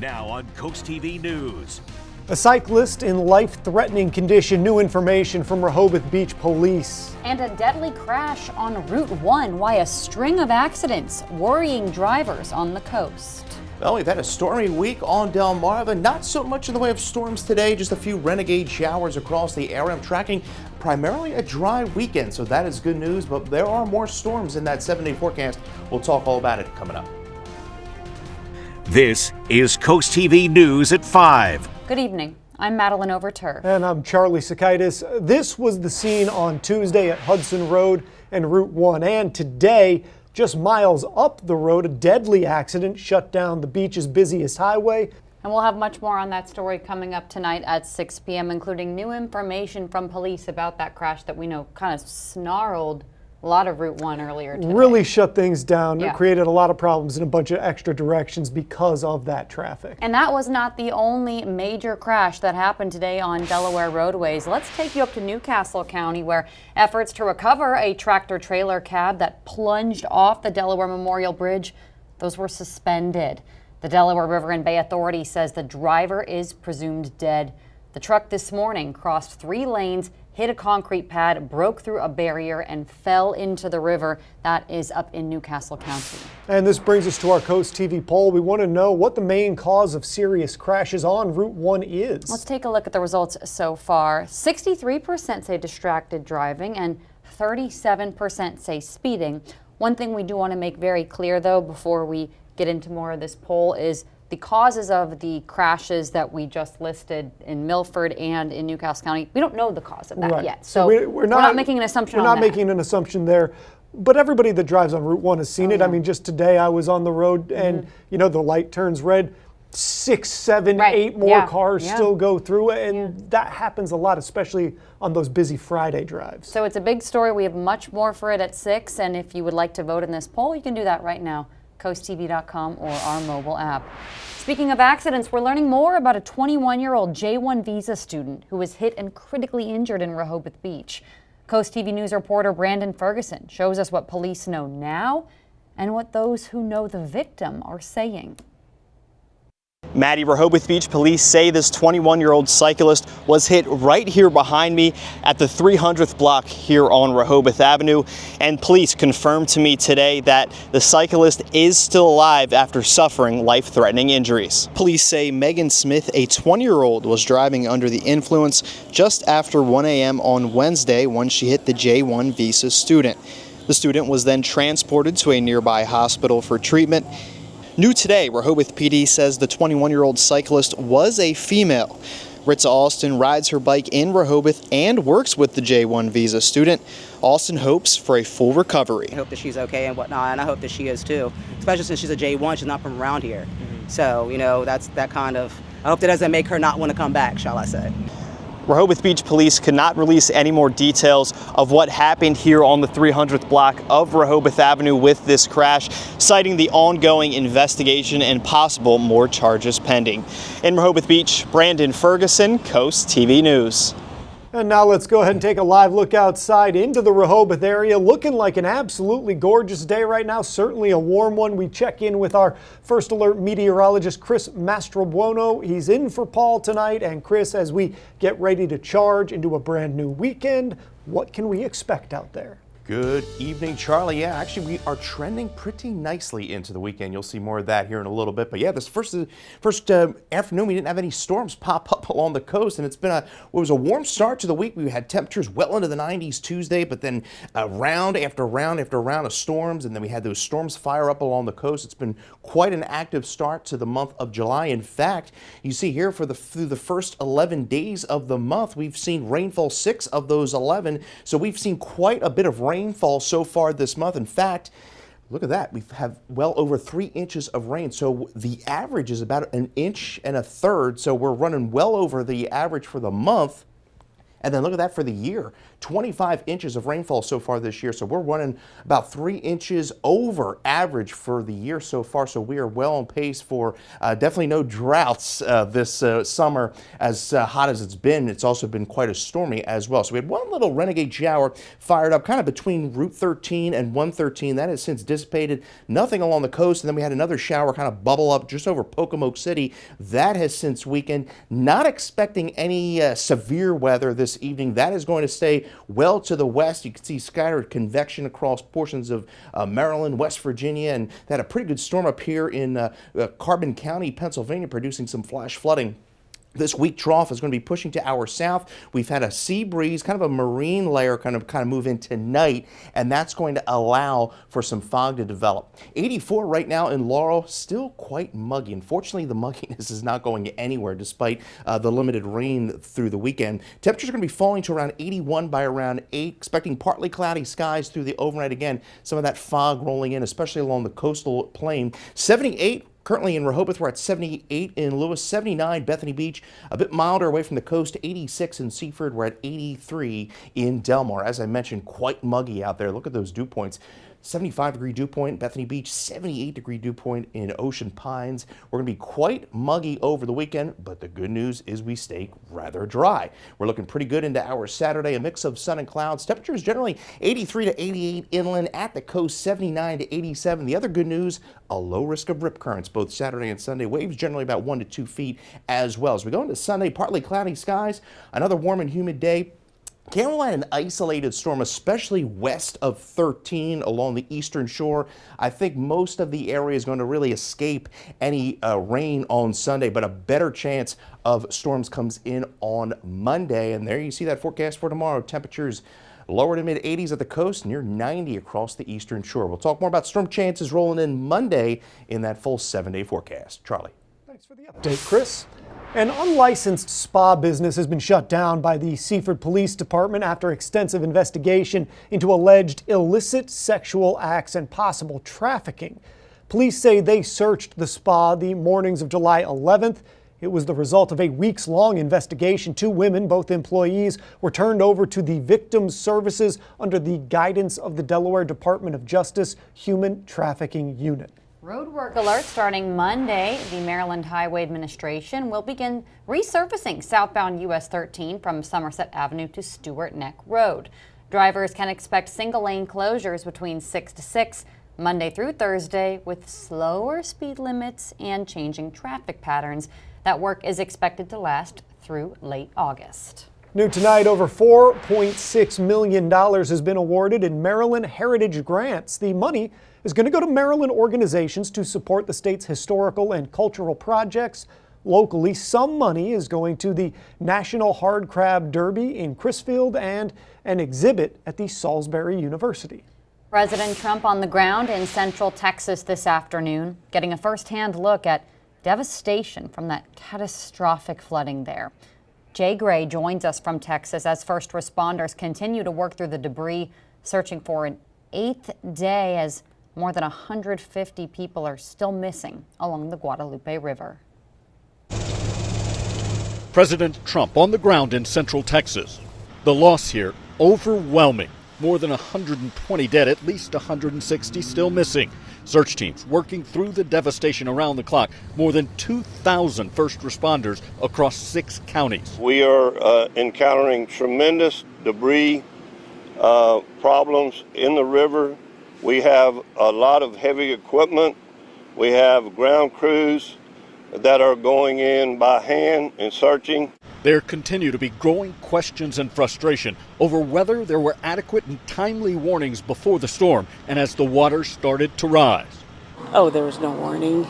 Now on CoastTV News. A cyclist in life-threatening condition. New information from Rehoboth Beach Police. And a deadly crash on Route 1. Why a string of accidents worrying drivers on the coast. Well, we've had a stormy week on Delmarva. Not so much in the way of storms today, just a few renegade showers across the area. I'm tracking primarily a dry weekend, so that is good news, but there are more storms in that 7-day forecast. We'll talk all about it coming up. This is CoastTV News at 5. Good evening. I'm Madeline Overtur. And I'm Charlie Sakaitis. This was the scene on Tuesday at Hudson Road and Route 1. And today, just miles up the road, a deadly accident shut down the beach's busiest highway. And we'll have much more on that story coming up tonight at 6 p.m., including new information from police about that crash that we know kind of snarled a lot of Route 1 earlier today. Really shut things down. Yeah. It created a lot of problems in a bunch of extra directions because of that traffic. And that was not the only major crash that happened today on Delaware roadways. Let's take you up to Newcastle County, where efforts to recover a tractor-trailer cab that plunged off the Delaware Memorial Bridge, those were suspended. The Delaware River and Bay Authority says the driver is presumed dead. The truck this morning crossed 3 lanes, hit a concrete pad, broke through a barrier, and fell into the river. That is up in Newcastle County. And this brings us to our Coast TV poll. We want to know what the main cause of serious crashes on Route 1 is. Let's take a look at the results so far. 63% say distracted driving and 37% say speeding. One thing we do want to make very clear, though, before we get into more of this poll is the causes of the crashes that we just listed in Milford and in Newcastle County. We don't know the cause of that yet. So we're not making an assumption on that. We're not making an assumption there. But everybody that drives on Route 1 has seen it. Yeah. I mean, just today I was on the road and, you know, the light turns red. 6, 7, 8 more cars still go through it. And that happens a lot, especially on those busy Friday drives. So it's a big story. We have much more for it at 6. And if you would like to vote in this poll, you can do that right now. CoastTV.com or our mobile app. Speaking of accidents, we're learning more about a 21-year-old J-1 visa student who was hit and critically injured in Rehoboth Beach. Coast TV News reporter Brandon Ferguson shows us what police know now and what those who know the victim are saying. Maddie, Rehoboth Beach police say this 21-year-old cyclist was hit right here behind me at the 300th block here on Rehoboth Avenue. And police confirmed to me today that the cyclist is still alive after suffering life-threatening injuries. Police say Megan Smith, a 20-year-old, was driving under the influence just after 1 a.m. on Wednesday when she hit the J-1 visa student. The student was then transported to a nearby hospital for treatment. New today, Rehoboth PD says the 21-year-old cyclist was a female. Ritza Alston rides her bike in Rehoboth and works with the J-1 visa student. Alston hopes for a full recovery. I hope that she's okay and whatnot, and I hope that she is too, especially since she's a J-1, she's not from around here. So, you know, that's that kind of, I hope that doesn't make her not want to come back, shall I say. Rehoboth Beach police could not release any more details of what happened here on the 300th block of Rehoboth Avenue with this crash, citing the ongoing investigation and possible more charges pending. In Rehoboth Beach, Brandon Ferguson, Coast TV News. And now let's go ahead and take a live look outside into the Rehoboth area. Looking like an absolutely gorgeous day right now, certainly a warm one. We check in with our First Alert meteorologist, Chris Mastrobuono. He's in for Paul tonight. And Chris, as we get ready to charge into a brand new weekend, what can we expect out there? Good evening, Charlie. Yeah, actually, we are trending pretty nicely into the weekend. You'll see more of that here in a little bit. But yeah, this first afternoon, we didn't have any storms pop up along the coast, and it was a warm start to the week. We had temperatures well into the 90s Tuesday, but then round after round after round of storms, and then we had those storms fire up along the coast. It's been quite an active start to the month of July. In fact, you see here through the first 11 days of the month, we've seen rainfall 6 of those 11. So we've seen quite a bit of rainfall so far this month. In fact, look at that. We have well over 3 inches of rain. So the average is about 1.33 inches. So we're running well over the average for the month. And then look at that for the year, 25 inches of rainfall so far this year. So we're running about 3 inches over average for the year so far. So we are well on pace for definitely no droughts this summer. As hot as it's been, it's also been quite a stormy as well. So we had one little renegade shower fired up kind of between Route 13 and 113. That has since dissipated. Nothing along the coast. And then we had another shower kind of bubble up just over Pocomoke City. That has since weakened. Not expecting any severe weather this evening. That is going to stay well to the west. You can see scattered convection across portions of Maryland, West Virginia, and they had a pretty good storm up here in Carbon County, Pennsylvania, producing some flash flooding. This weak trough is going to be pushing to our south. We've had a sea breeze, kind of a marine layer kind of move in tonight, and that's going to allow for some fog to develop. 84 right now in Laurel, still quite muggy. Unfortunately, the mugginess is not going anywhere despite the limited rain through the weekend. Temperatures are going to be falling to around 81 by around 8, expecting partly cloudy skies through the overnight. Again, some of that fog rolling in, especially along the coastal plain. 78 currently in Rehoboth. We're at 78 in Lewis, 79 Bethany Beach, a bit milder away from the coast, 86 in Seaford. We're at 83 in Delmar. As I mentioned, quite muggy out there. Look at those dew points. 75-degree dew point, Bethany Beach, 78-degree dew point in Ocean Pines. We're going to be quite muggy over the weekend, but the good news is we stay rather dry. We're looking pretty good into our Saturday, a mix of sun and clouds. Temperatures generally 83 to 88 inland, at the coast 79 to 87. The other good news, a low risk of rip currents both Saturday and Sunday. Waves generally about 1 to 2 feet as well. As we go into Sunday, partly cloudy skies, another warm and humid day. Can't rely on an isolated storm, especially west of 13 along the eastern shore. I think most of the area is going to really escape any rain on Sunday, but a better chance of storms comes in on Monday. And there you see that forecast for tomorrow. Temperatures lower to mid 80s at the coast, near 90 across the eastern shore. We'll talk more about storm chances rolling in Monday in that full 7-day forecast. Charlie. Thanks for the update, Chris. An unlicensed spa business has been shut down by the Seaford Police Department after extensive investigation into alleged illicit sexual acts and possible trafficking. Police say they searched the spa the mornings of July 11th. It was the result of a weeks-long investigation. 2 women, both employees, were turned over to the Victims Services under the guidance of the Delaware Department of Justice Human Trafficking Unit. Roadwork alert starting Monday. The Maryland Highway Administration will begin resurfacing southbound US 13 from Somerset Avenue to Stewart Neck Road. Drivers can expect single-lane closures between 6 to 6 Monday through Thursday with slower speed limits and changing traffic patterns. That work is expected to last through late August. New tonight, over $4.6 million has been awarded in Maryland Heritage Grants. The money is going to go to Maryland organizations to support the state's historical and cultural projects. Locally, some money is going to the National Hard Crab Derby in Crisfield and an exhibit at the Salisbury University. President Trump on the ground in Central Texas this afternoon, getting a first-hand look at devastation from that catastrophic flooding there. Jay Gray joins us from Texas as first responders continue to work through the debris, searching for an 8th day as more than 150 people are still missing along the Guadalupe River. President Trump on the ground in Central Texas. The loss here overwhelming. More than 120 dead, at least 160 still missing. Search teams working through the devastation around the clock. More than 2,000 first responders across 6 counties. We are encountering tremendous debris problems in the river. We have a lot of heavy equipment. We have ground crews that are going in by hand and searching. There continue to be growing questions and frustration over whether there were adequate and timely warnings before the storm and as the water started to rise. Oh, there was no warning.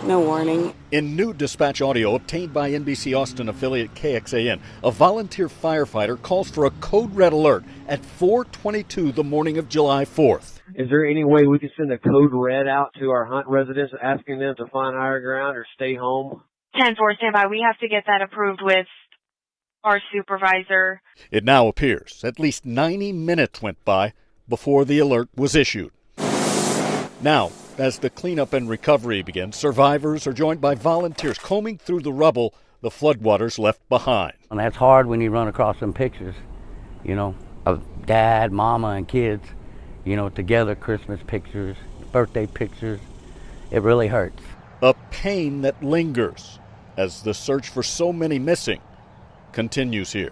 No warning. In new dispatch audio obtained by NBC Austin affiliate KXAN, a volunteer firefighter calls for a code red alert at 4:22 the morning of July 4th. Is there any way we can send a code red out to our Hunt residents asking them to find higher ground or stay home? 10-4 standby. We have to get that approved with our supervisor. It now appears at least 90 minutes went by before the alert was issued. Now, as the cleanup and recovery begins, survivors are joined by volunteers combing through the rubble. The the floodwaters left behind. And that's hard when you run across some pictures, of dad, mama, and kids, together, Christmas pictures, birthday pictures. It really hurts. A pain that lingers as the search for so many missing continues here.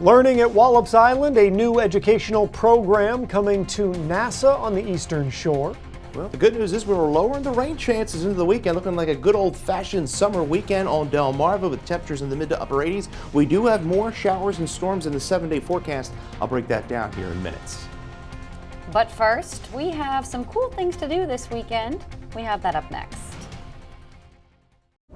Learning at Wallops Island, a new educational program coming to NASA on the Eastern Shore. Well, the good news is we're lowering the rain chances into the weekend, looking like a good old-fashioned summer weekend on Delmarva with temperatures in the mid to upper 80s. We do have more showers and storms in the 7-day forecast. I'll break that down here in minutes. But first, we have some cool things to do this weekend. We have that up next.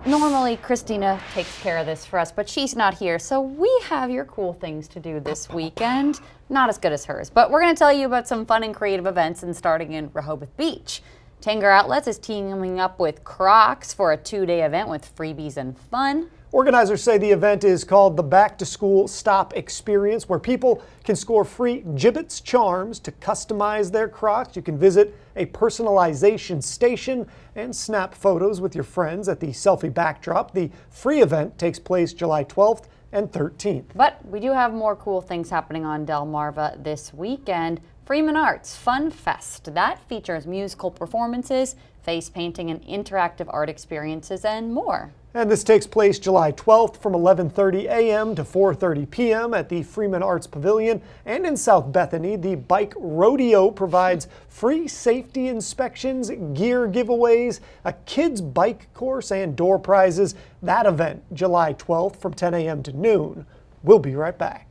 Normally, Christina takes care of this for us, but she's not here, so we have your cool things to do this weekend. Not as good as hers, but we're going to tell you about some fun and creative events and starting in Rehoboth Beach. Tanger Outlets is teaming up with Crocs for a 2-day event with freebies and fun. Organizers say the event is called the Back to School Stop Experience, where people can score free Gibbets charms to customize their Crocs. You can visit a personalization station and snap photos with your friends at the selfie backdrop. The free event takes place July 12th and 13th. But we do have more cool things happening on Delmarva this weekend. Freeman Arts Fun Fest. That features musical performances, face painting, and interactive art experiences, and more. And this takes place July 12th from 11:30 a.m. to 4:30 p.m. at the Freeman Arts Pavilion. And in South Bethany, the Bike Rodeo provides free safety inspections, gear giveaways, a kids' bike course, and door prizes. That event, July 12th from 10 a.m. to noon. We'll be right back.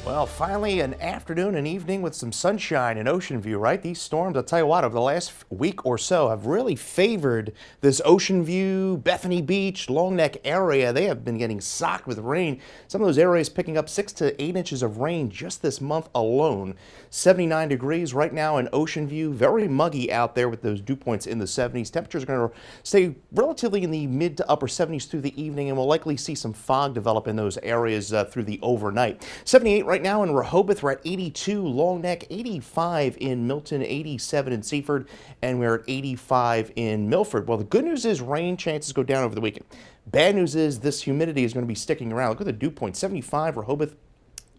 Well, finally an afternoon and evening with some sunshine and ocean view, right? These storms, I'll tell you what, over the last week or so have really favored this ocean view, Bethany Beach, Long Neck area. They have been getting socked with rain. Some of those areas picking up 6 to 8 inches of rain just this month alone. 79 degrees right now in Ocean View. Very muggy out there with those dew points in the 70s. Temperatures are going to stay relatively in the mid to upper 70s through the evening, and we'll likely see some fog develop in those areas through the overnight. 78 right now in Rehoboth. We're at 82, Long Neck, 85 in Milton, 87 in Seaford, and we're at 85 in Milford. Well, the good news is rain chances go down over the weekend. Bad news is this humidity is going to be sticking around. Look at the dew point, 75 Rehoboth,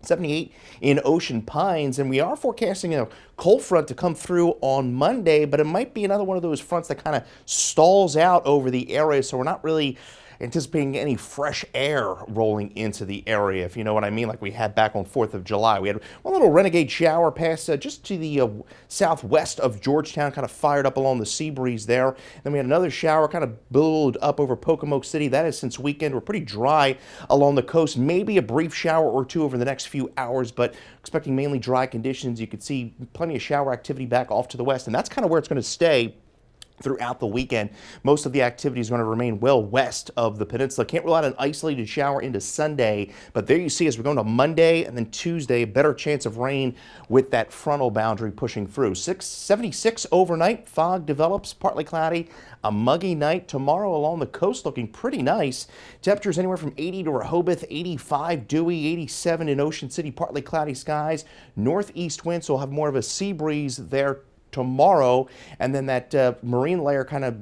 78 in Ocean Pines, and we are forecasting a cold front to come through on Monday, but it might be another one of those fronts that kind of stalls out over the area, so we're not really anticipating any fresh air rolling into the area, if you know what I mean, like we had back on 4th of July. We had one little renegade shower pass just to the southwest of Georgetown, kind of fired up along the sea breeze there. Then we had another shower kind of billowed up over Pocomoke City. That is since weekend. We're pretty dry along the coast. Maybe a brief shower or two over the next few hours, but expecting mainly dry conditions. You could see plenty of shower activity back off to the west, and that's kind of where it's going to stay throughout the weekend. Most of the activity is going to remain well west of the peninsula. Can't rule out an isolated shower into Sunday, but there you see as we're going to Monday and then Tuesday, better chance of rain with that frontal boundary pushing through. 76 overnight, fog develops, partly cloudy, a muggy night tomorrow along the coast, looking pretty nice. Temperatures anywhere from 80 to Rehoboth, 85 dewy, 87 in Ocean City, partly cloudy skies. Northeast winds, so we'll have more of a sea breeze there tomorrow, and then that marine layer kind of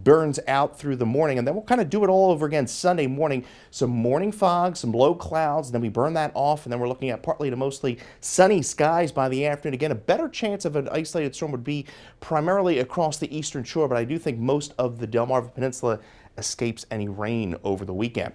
burns out through the morning, and then we'll kind of do it all over again Sunday morning. Some morning fog, some low clouds, and then we burn that off, and then we're looking at partly to mostly sunny skies by the afternoon. Again, a better chance of an isolated storm would be primarily across the eastern shore, but I do think most of the Delmarva Peninsula escapes any rain over the weekend.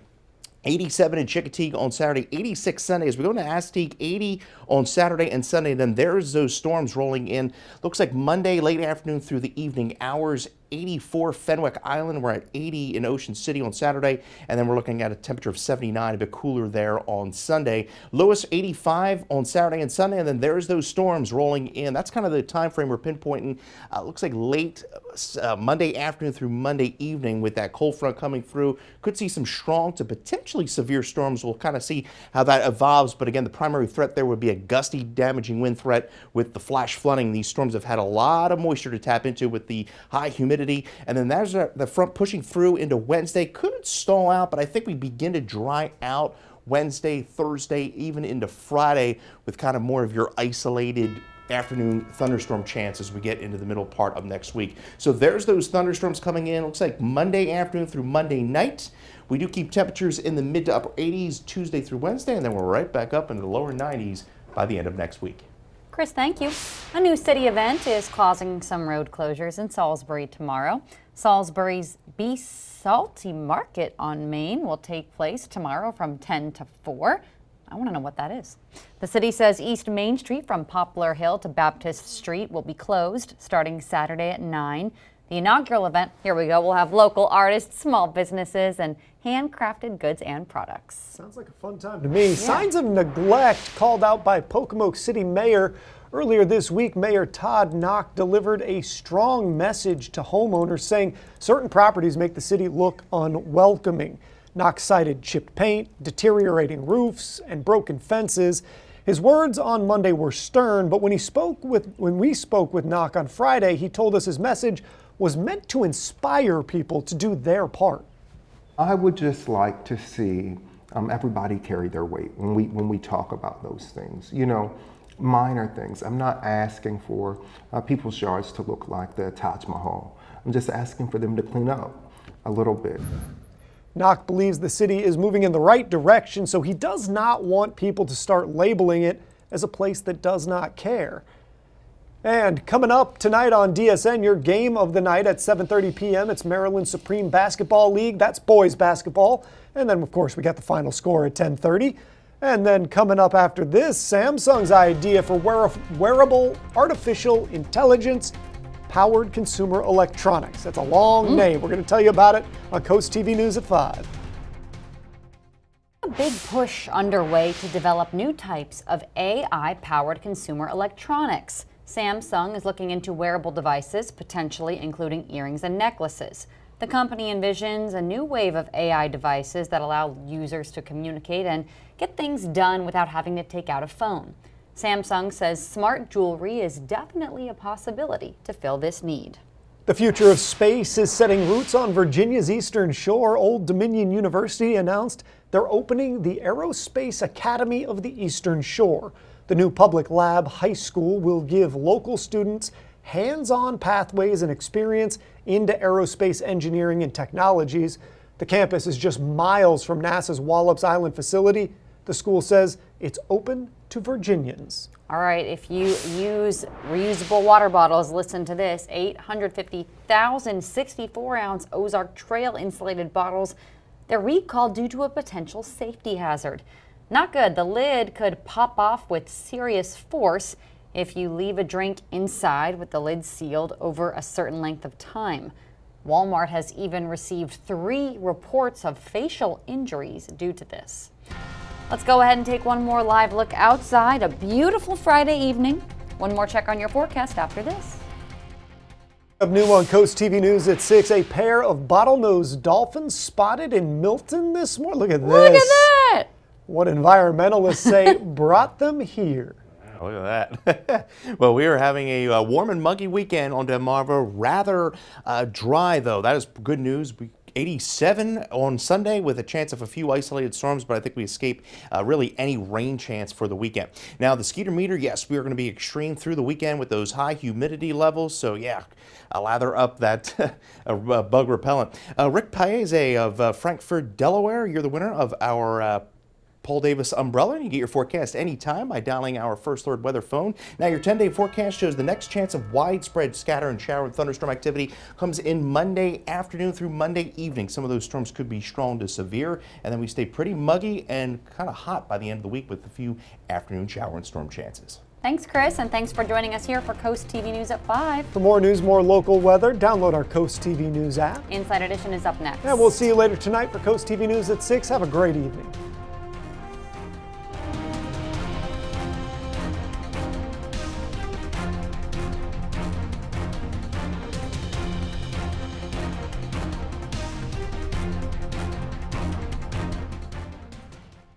87 in Chickateague on Saturday, 86 Sunday. As we go to Aztec, 80 on Saturday and Sunday. Then there's those storms rolling in. Looks like Monday, late afternoon through the evening hours. 84 Fenwick Island. We're at 80 in Ocean City on Saturday, and then we're looking at a temperature of 79, a bit cooler there on Sunday. Lowest 85 on Saturday and Sunday, and then there's those storms rolling in. That's kind of the time frame we're pinpointing. Looks like late Monday afternoon through Monday evening with that cold front coming through. Could see some strong to potentially severe storms. We'll kind of see how that evolves, but again, the primary threat there would be a gusty, damaging wind threat with the flash flooding. These storms have had a lot of moisture to tap into with the high humidity. And then there's the front pushing through into Wednesday. Couldn't stall out, but I think we begin to dry out Wednesday, Thursday, even into Friday with kind of more of your isolated afternoon thunderstorm chance as we get into the middle part of next week. So there's those thunderstorms coming in. Looks like Monday afternoon through Monday night. We do keep temperatures in the mid to upper 80s Tuesday through Wednesday, and then we're right back up into the lower 90s by the end of next week. Chris, thank you. A new city event is causing some road closures in Salisbury tomorrow. Salisbury's Be Salty Market on Main will take place tomorrow from 10 to 4. I want to know what that is. The city says East Main Street from Poplar Hill to Baptist Street will be closed starting Saturday at 9. The inaugural event, here we go, will have local artists, small businesses, and handcrafted goods and products. Sounds like a fun time to me. Yeah. Signs of neglect called out by Pocomoke City Mayor. Earlier this week, Mayor Todd Knock delivered a strong message to homeowners saying certain properties make the city look unwelcoming. Knock cited chipped paint, deteriorating roofs, and broken fences. His words on Monday were stern, but when we spoke with Knock on Friday, he told us his message was meant to inspire people to do their part. I would just like to see everybody carry their weight when we talk about those things. You know, minor things. I'm not asking for people's yards to look like the Taj Mahal. I'm just asking for them to clean up a little bit. Knock believes the city is moving in the right direction, so he does not want people to start labeling it as a place that does not care. And coming up tonight on DSN, your game of the night at 7:30 p.m. It's Maryland Supreme Basketball League. That's boys basketball. And then, of course, we got the final score at 10:30. And then coming up after this, Samsung's idea for wearable artificial intelligence powered consumer electronics. That's a long name. We're going to tell you about it on CoastTV News at 5. A big push underway to develop new types of AI-powered consumer electronics. Samsung is looking into wearable devices, potentially including earrings and necklaces. The company envisions a new wave of AI devices that allow users to communicate and get things done without having to take out a phone. Samsung says smart jewelry is definitely a possibility to fill this need. The future of space is setting roots on Virginia's eastern shore. Old Dominion University announced they're opening the Aerospace Academy of the Eastern Shore. The new public lab high school will give local students hands-on pathways and experience into aerospace engineering and technologies. The campus is just miles from NASA's Wallops Island facility. The school says it's open to Virginians. All right, if you use reusable water bottles, listen to this. 850,000 64-ounce Ozark Trail insulated bottles. They're recalled due to a potential safety hazard. Not good. The lid could pop off with serious force if you leave a drink inside with the lid sealed over a certain length of time. Walmart has even received 3 reports of facial injuries due to this. Let's go ahead and take one more live look outside. A beautiful Friday evening. One more check on your forecast after this. Up new on CoastTV News at 6, a pair of bottlenose dolphins spotted in Milton this morning. Look at this. Look at that. What environmentalists say brought them here. Look at that. Well, we are having a warm and muggy weekend on Delmarva. Rather dry, though. That is good news. 87 on Sunday with a chance of a few isolated storms, but I think we escape really any rain chance for the weekend. Now, the Skeeter meter, yes, we are going to be extreme through the weekend with those high humidity levels. So, yeah, lather up that bug repellent. Rick Paese of Frankfort, Delaware, you're the winner of our Paul Davis umbrella. You can get your forecast anytime by dialing our First Alert weather phone. Now, your 10-day forecast shows the next chance of widespread scatter and shower and thunderstorm activity comes in Monday afternoon through Monday evening. Some of those storms could be strong to severe, and then we stay pretty muggy and kind of hot by the end of the week with a few afternoon shower and storm chances. Thanks, Chris, and thanks for joining us here for Coast TV News at 5. For more news, more local weather, download our Coast TV News app. Inside Edition is up next. And we'll see you later tonight for Coast TV News at 6. Have a great evening.